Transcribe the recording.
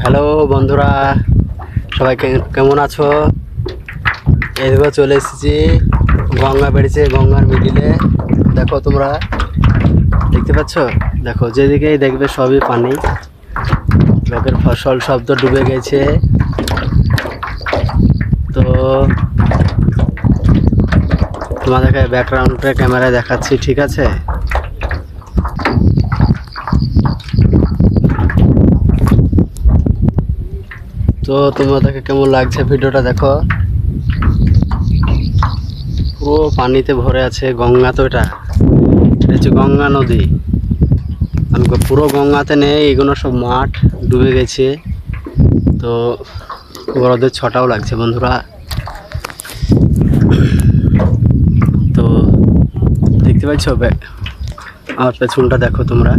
Hello বন্ধুরা, সবাই কেমন আছো? এইভাবে চলে এসেছি, গঙ্গা বেড়েছে, গঙ্গার মিডিলে। দেখো তোমরা দেখতে পাচ্ছ, দেখো যেদিকেই দেখবে সবই পানি। লোকের ফসল সব তো ডুবে গেছে। তো তোমাদেরকে ব্যাকগ্রাউন্ডে ক্যামেরায় দেখাচ্ছি, ঠিক আছে? তো তোমাদেরকে কেমন লাগছে ভিডিওটা দেখো। পুরো পানিতে ভরে আছে গঙ্গা। তো এটা হচ্ছে গঙ্গা নদী। আমি পুরো গঙ্গাতে নেই, এগুলো সব মাঠ ডুবে গেছে। তো বড়দের ছটাও লাগছে বন্ধুরা। তো দেখতে পাচ্ছ আমার পেছনটা দেখো তোমরা।